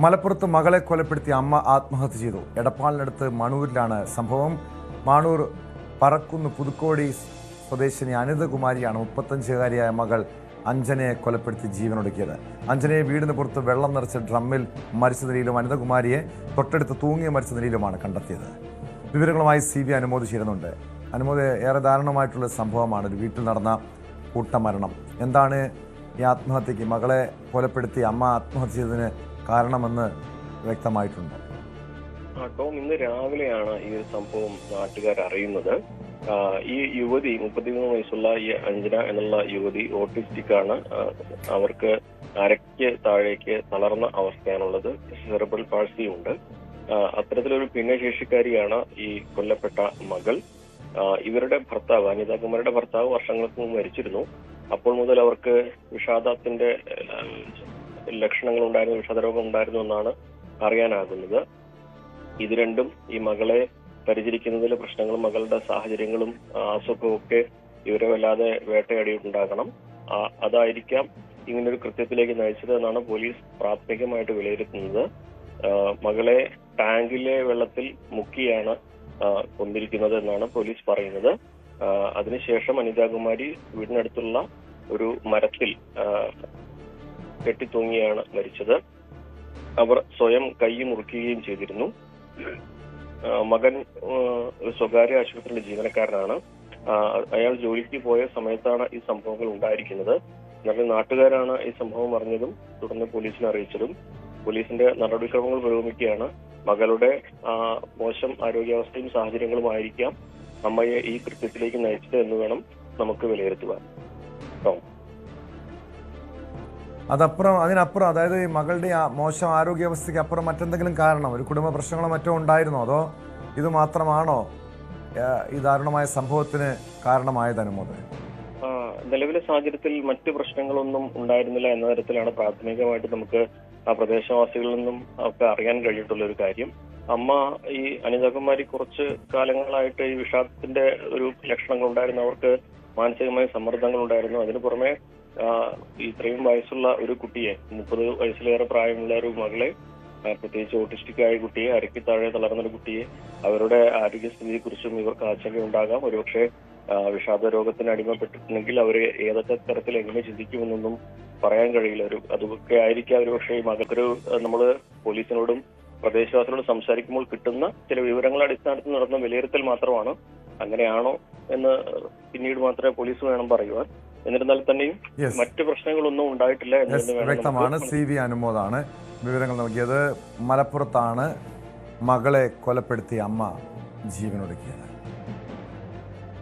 മലപ്പുറത്ത് മകളെ കൊലപ്പെടുത്തിയ അമ്മ ആത്മഹത്യ ചെയ്തു. എടപ്പാളിനടുത്ത് മണൂരിലാണ് സംഭവം. മാണൂർ പറക്കുന്ന് പുതുക്കോടി സ്വദേശിനി അനിതകുമാരിയാണ് 35-കാരിയായ മകൾ അഞ്ജനയെ കൊലപ്പെടുത്തി ജീവനൊടുക്കിയത്. അഞ്ജനയെ വീടിന് പുറത്ത് വെള്ളം നിറച്ച ഡ്രമ്മിൽ മരിച്ച നിലയിലും അനിതകുമാരിയെ തൊട്ടടുത്ത് തൂങ്ങി മരിച്ച നിലയിലുമാണ് കണ്ടെത്തിയത്. വിവരങ്ങളുമായി CV അനുമോദ് ചേരുന്നുണ്ട്. അനുമോദ്, ഏറെ ദാരുണമായിട്ടുള്ള സംഭവമാണ്. ഒരു വീട്ടിൽ നടന്ന കൂട്ടമരണം. എന്താണ് ഈ ആത്മഹത്യക്ക്, മകളെ കൊലപ്പെടുത്തി അമ്മ ആത്മഹത്യ ചെയ്തതിന് കാരണമെന്ന് വ്യക്തമായിട്ടുണ്ട്? ടോം, ഇന്ന് രാവിലെയാണ് ഈ ഒരു സംഭവം നാട്ടുകാർ അറിയുന്നത്. ഈ യുവതി 33 വയസ്സുള്ള ഈ അഞ്ജന എന്നുള്ള യുവതി ഓട്ടിസ്റ്റിക് ആണ്. അവർക്ക് അരയ്ക്ക് താഴേക്ക് തളർന്ന അവസ്ഥയാണുള്ളത്. സെറിബ്രൽ പാൾസി ഉണ്ട്. അത്തരത്തിലൊരു ഭിന്നശേഷിക്കാരിയാണ് ഈ കൊല്ലപ്പെട്ട മകൾ. ഇവരുടെ ഭർത്താവ്, അനിതാകുമാരിയുടെ ഭർത്താവ് വർഷങ്ങൾക്ക് മുമ്പ് മരിച്ചിരുന്നു. അപ്പോൾ മുതൽ അവർക്ക് വിഷാദത്തിന്റെ ലക്ഷണങ്ങൾ ഉണ്ടായിരുന്നു, വിഷാദരോഗം ഉണ്ടായിരുന്നു എന്നാണ് അറിയാനാകുന്നത്. ഇത് രണ്ടും ഈ മകളെ പരിചരിക്കുന്നതിലെ പ്രശ്നങ്ങളും മകളുടെ സാഹചര്യങ്ങളും അസുഖവും ഒക്കെ ഇവരെ വല്ലാതെ വേട്ടയാടിയിട്ടുണ്ടാകണം. അതായിരിക്കാം ഇങ്ങനൊരു കൃത്യത്തിലേക്ക് നയിച്ചത് എന്നാണ് പോലീസ് പ്രാഥമികമായിട്ട് വിലയിരുത്തുന്നത്. മകളെ ടാങ്കിലെ വെള്ളത്തിൽ മുക്കിയാണ് കൊന്നിരിക്കുന്നത് എന്നാണ് പോലീസ് പറയുന്നത്. അതിനുശേഷം അനിതാകുമാരി വീടിനടുത്തുള്ള ഒരു മരത്തിൽ കെട്ടിത്തൂങ്ങിയാണ് മരിച്ചത്. അവർ സ്വയം കൈ മുറിക്കുകയും ചെയ്തിരുന്നു. മകൻ ഒരു സ്വകാര്യ ആശുപത്രിയിലെ ജീവനക്കാരനാണ്. അയാൾ ജോലിക്ക് പോയ സമയത്താണ് ഈ സംഭവങ്ങൾ ഉണ്ടായിരിക്കുന്നത്. എന്നാൽ നാട്ടുകാരാണ് ഈ സംഭവം അറിഞ്ഞതും തുടർന്ന് പോലീസിനെ അറിയിച്ചതും. പോലീസിന്റെ നടപടിക്രമങ്ങൾ പുരോഗമിക്കുകയാണ്. മകളുടെ മോശം ആരോഗ്യാവസ്ഥയും സാഹചര്യങ്ങളുമായിരിക്കാം അമ്മയെ ഈ കൃത്യത്തിലേക്ക് നയിച്ചത് എന്ന് വേണം നമുക്ക് വിലയിരുത്തുവാൻ. അതിനപ്പുറം, അതായത് മകളുടെ മോശം ആരോഗ്യാവസ്ഥയ്ക്ക് അപ്പുറം മറ്റെന്തെങ്കിലും കാരണം, ഒരു കുടുംബ പ്രശ്നങ്ങളോ മറ്റോ ഉണ്ടായിരുന്നോ, അതോ ഇത് മാത്രമാണോ ഈ ദാരുണമായ സംഭവത്തിന് കാരണമായത്? അനുമോദ്, നിലവിലെ സാഹചര്യത്തിൽ മറ്റു പ്രശ്നങ്ങളൊന്നും ഉണ്ടായിരുന്നില്ല എന്ന തരത്തിലാണ് പ്രാഥമികമായിട്ട് നമുക്ക് ആ പ്രദേശവാസികളിൽ നിന്നും ഒക്കെ അറിയാൻ കഴിഞ്ഞിട്ടുള്ള ഒരു കാര്യം. അമ്മ ഈ അനിതാകുമാരി കുറച്ച് കാലങ്ങളായിട്ട് ഈ വിഷാദത്തിന്റെ ഒരു ലക്ഷണങ്ങൾ ഉണ്ടായിരുന്നു. അവർക്ക് മാനസികമായ സമ്മർദ്ദങ്ങൾ ഉണ്ടായിരുന്നു. അതിനു പുറമെ ഇത്രയും വയസ്സുള്ള ഒരു കുട്ടിയെ, 30 വയസ്സിലേറെ പ്രായമുള്ള ഒരു മകളെ, പ്രത്യേകിച്ച് ഓട്ടിസ്റ്റിക് ആയ കുട്ടിയെ, അരയ്ക്ക് താഴെ തളർന്നൊരു കുട്ടിയെ, അവരുടെ ആരോഗ്യസ്ഥിതിയെ കുറിച്ചും ഇവർക്ക് ആശങ്ക ഉണ്ടാകാം. ഒരുപക്ഷെ വിഷാദ രോഗത്തിന് അടിമപ്പെട്ടിട്ടുണ്ടെങ്കിൽ അവര് ഏതൊക്കെ തരത്തിൽ എങ്ങനെ ചിന്തിക്കുമെന്നൊന്നും പറയാൻ കഴിയില്ല. അതൊക്കെ ആയിരിക്കാം ഒരുപക്ഷെ ഈ മകൾക്കൊരു, നമ്മള് പോലീസിനോടും പ്രദേശവാസികളോടും സംസാരിക്കുമ്പോൾ കിട്ടുന്ന ചില വിവരങ്ങളുടെ അടിസ്ഥാനത്തിൽ നടന്ന വിലയിരുത്തൽ മാത്രമാണ്. അങ്ങനെയാണോ എന്ന് പിന്നീട് മാത്രമേ പോലീസ് വേണം പറയുവാൻ. എന്നിരുന്നാൽ തന്നെയും മറ്റു പ്രശ്നങ്ങളൊന്നും ഉണ്ടായിട്ടില്ല എന്ന് വ്യക്തമാണ്. CV അനുമോദാണ് വിവരങ്ങൾ നൽകിയത്. മലപ്പുറത്താണ് മകളെ കൊലപ്പെടുത്തിയ അമ്മ ജീവനൊടുക്കിയത്.